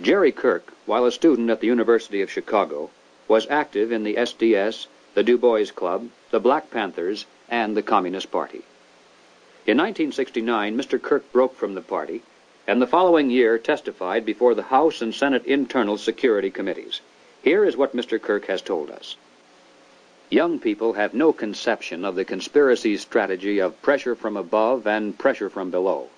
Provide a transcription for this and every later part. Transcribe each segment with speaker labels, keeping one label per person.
Speaker 1: Jerry Kirk, while a student at the University of Chicago, was active in the SDS, the Du Bois Club, the Black Panthers, and the Communist Party. In 1969, Mr. Kirk broke from the party, and the following year testified before the House and Senate Internal Security Committees. Here is what Mr. Kirk has told us. Young people have no conception of the conspiracy strategy of pressure from above and pressure from below.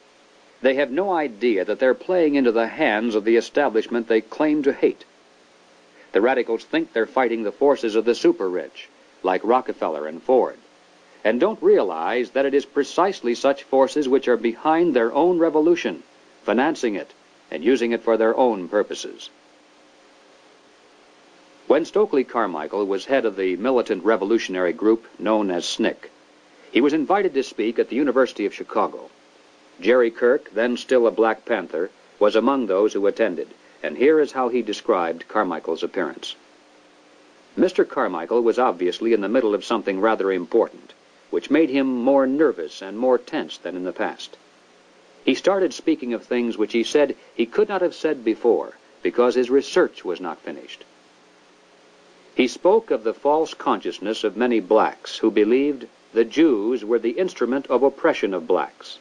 Speaker 1: They have no idea that they're playing into the hands of the establishment they claim to hate. The radicals think they're fighting the forces of the super-rich, like Rockefeller and Ford, and don't realize that it is precisely such forces which are behind their own revolution, financing it, and using it for their own purposes. When Stokely Carmichael was head of the militant revolutionary group known as SNCC, he was invited to speak at the University of Chicago. Jerry Kirk, then still a Black Panther, was among those who attended, and here is how he described Carmichael's appearance. Mr. Carmichael was obviously in the middle of something rather important, which made him more nervous and more tense than in the past. He started speaking of things which he said he could not have said before, because his research was not finished. He spoke of the false consciousness of many blacks who believed the Jews were the instrument of oppression of blacks.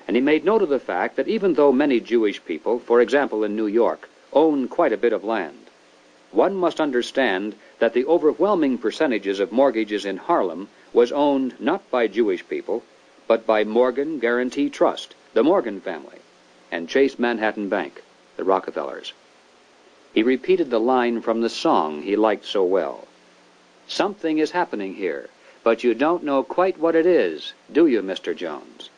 Speaker 1: And he made note of the fact that even though many Jewish people, for example in New York, own quite a bit of land, one must understand that the overwhelming percentages of mortgages in Harlem was owned not by Jewish people, but by Morgan Guarantee Trust, the Morgan family, and Chase Manhattan Bank, the Rockefellers. He repeated the line from the song he liked so well. "Something is happening here, but you don't know quite what it is, do you, Mr. Jones?"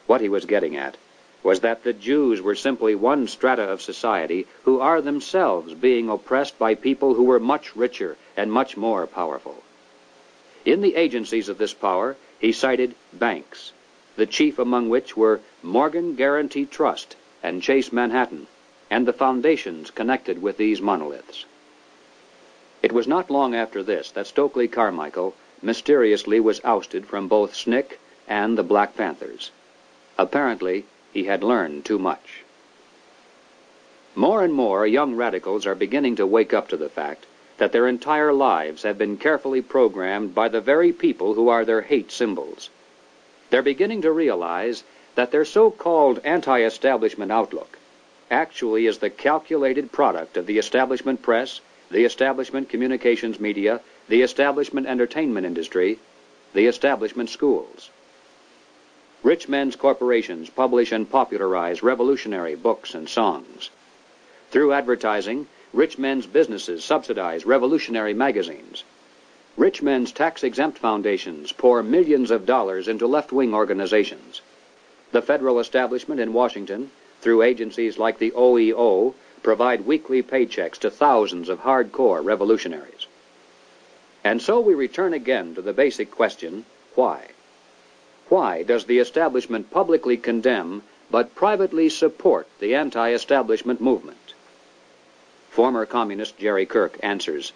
Speaker 1: What he was getting at was that the Jews were simply one strata of society who are themselves being oppressed by people who were much richer and much more powerful. In the agencies of this power, he cited banks, the chief among which were Morgan Guarantee Trust and Chase Manhattan, and the foundations connected with these monoliths. It was not long after this that Stokely Carmichael mysteriously was ousted from both SNCC and the Black Panthers. Apparently, he had learned too much. More and more young radicals are beginning to wake up to the fact that their entire lives have been carefully programmed by the very people who are their hate symbols. They're beginning to realize that their so-called anti-establishment outlook actually is the calculated product of the establishment press, the establishment communications media, the establishment entertainment industry, the establishment schools. Rich men's corporations publish and popularize revolutionary books and songs. Through advertising, rich men's businesses subsidize revolutionary magazines. Rich men's tax-exempt foundations pour millions of dollars into left-wing organizations. The federal establishment in Washington, through agencies like the OEO, provide weekly paychecks to thousands of hardcore revolutionaries. And so we return again to the basic question, why? Why does the establishment publicly condemn but privately support the anti-establishment movement? Former communist Jerry Kirk answers,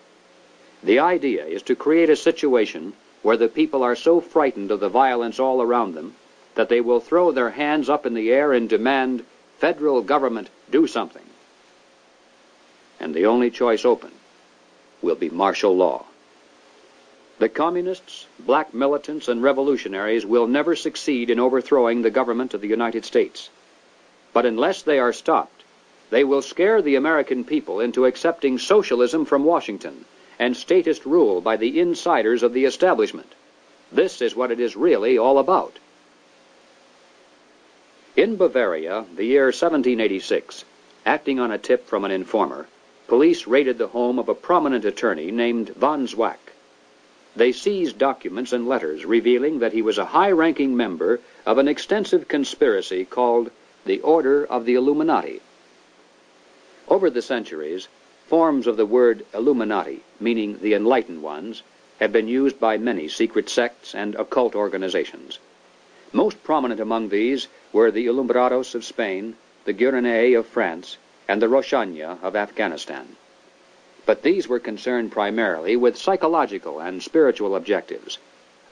Speaker 1: "The idea is to create a situation where the people are so frightened of the violence all around them that they will throw their hands up in the air and demand, 'Federal government, do something.' And the only choice open will be martial law. The communists, black militants, and revolutionaries will never succeed in overthrowing the government of the United States. But unless they are stopped, they will scare the American people into accepting socialism from Washington and statist rule by the insiders of the establishment. This is what it is really all about." In Bavaria, the year 1786, acting on a tip from an informer, police raided the home of a prominent attorney named von Zwack. They seized documents and letters revealing that he was a high-ranking member of an extensive conspiracy called the Order of the Illuminati. Over the centuries, forms of the word Illuminati, meaning the enlightened ones, have been used by many secret sects and occult organizations. Most prominent among these were the Illuminados of Spain, the Gueronnais of France, and the Roshania of Afghanistan. But these were concerned primarily with psychological and spiritual objectives,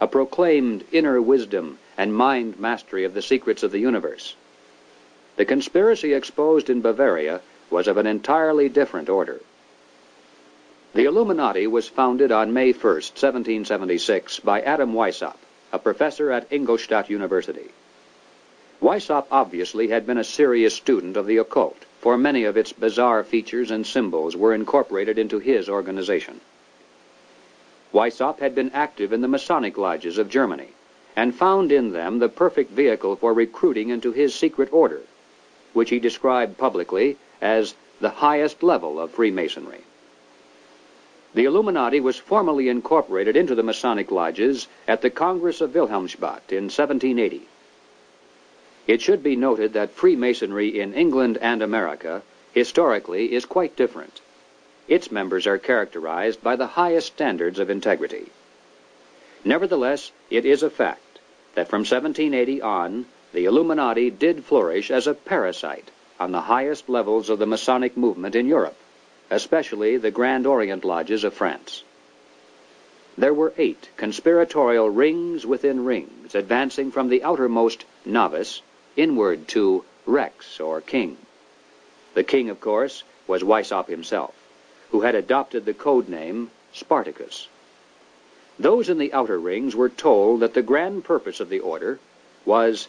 Speaker 1: a proclaimed inner wisdom and mind mastery of the secrets of the universe. The conspiracy exposed in Bavaria was of an entirely different order. The Illuminati was founded on May 1st, 1776, by Adam Weishaupt, a professor at Ingolstadt University. Weishaupt obviously had been a serious student of the occult, for many of its bizarre features and symbols were incorporated into his organization. Weishaupt had been active in the Masonic lodges of Germany, and found in them the perfect vehicle for recruiting into his secret order, which he described publicly as the highest level of Freemasonry. The Illuminati was formally incorporated into the Masonic lodges at the Congress of Wilhelmsbad in 1780. It should be noted that Freemasonry in England and America historically is quite different. Its members are characterized by the highest standards of integrity. Nevertheless, it is a fact that from 1780 on, the Illuminati did flourish as a parasite on the highest levels of the Masonic movement in Europe, especially the Grand Orient lodges of France. There were 8 conspiratorial rings within rings, advancing from the outermost novice inward to Rex, or king. The king, of course, was Weishaupt himself, who had adopted the code name Spartacus. Those in the outer rings were told that the grand purpose of the order was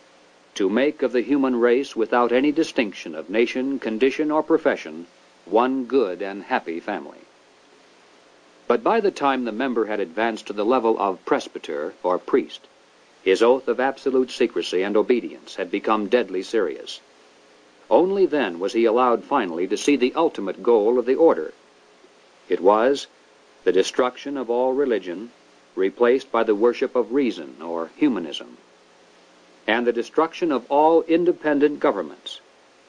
Speaker 1: to make of the human race, without any distinction of nation, condition, or profession, one good and happy family. But by the time the member had advanced to the level of presbyter, or priest, his oath of absolute secrecy and obedience had become deadly serious. Only then was he allowed finally to see the ultimate goal of the order. It was the destruction of all religion, replaced by the worship of reason, or humanism, and the destruction of all independent governments,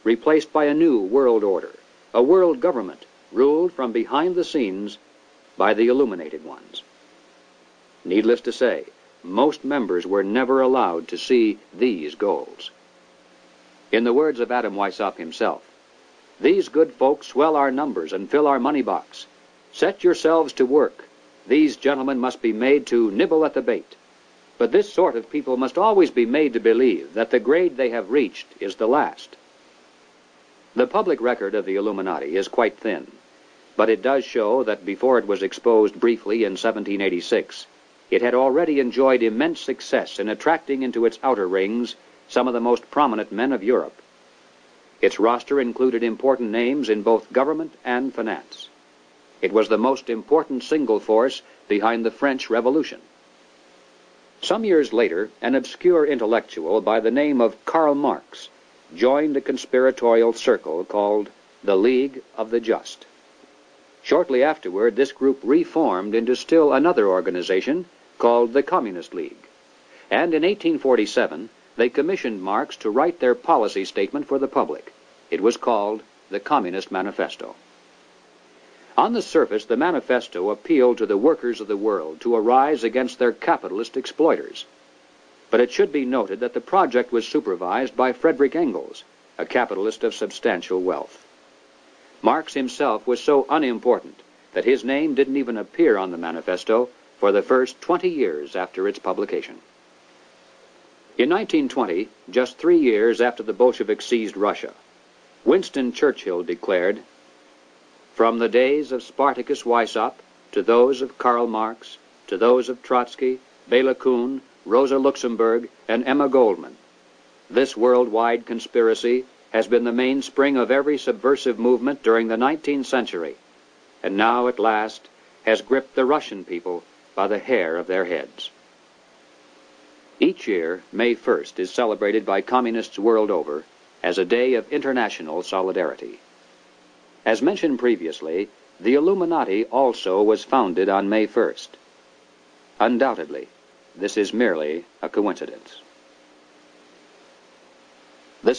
Speaker 1: replaced by a new world order, a world government ruled from behind the scenes by the illuminated ones. Needless to say, most members were never allowed to see these goals. In the words of Adam Weishaupt himself, "These good folks swell our numbers and fill our money box. Set yourselves to work. These gentlemen must be made to nibble at the bait. But this sort of people must always be made to believe that the grade they have reached is the last." The public record of the Illuminati is quite thin, but it does show that before it was exposed briefly in 1786, it had already enjoyed immense success in attracting into its outer rings some of the most prominent men of Europe. Its roster included important names in both government and finance. It was the most important single force behind the French Revolution. Some years later, an obscure intellectual by the name of Karl Marx joined a conspiratorial circle called the League of the Just. Shortly afterward, this group reformed into still another organization called the Communist League, and in 1847 they commissioned Marx to write their policy statement for the public. It was called the Communist Manifesto. On the surface, the manifesto appealed to the workers of the world to arise against their capitalist exploiters. But it should be noted that the project was supervised by Friedrich Engels, a capitalist of substantial wealth. Marx himself was so unimportant that his name didn't even appear on the manifesto for the first 20 years after its publication. In 1920, just 3 years after the Bolsheviks seized Russia, Winston Churchill declared, "From the days of Spartacus Weishaupt to those of Karl Marx, to those of Trotsky, Bela Kun, Rosa Luxemburg, and Emma Goldman, this worldwide conspiracy has been the mainspring of every subversive movement during the 19th century, and now at last has gripped the Russian people by the hair of their heads." Each year, May 1st is celebrated by communists world over as a day of international solidarity. As mentioned previously, the Illuminati also was founded on May 1st. Undoubtedly, this is merely a coincidence. The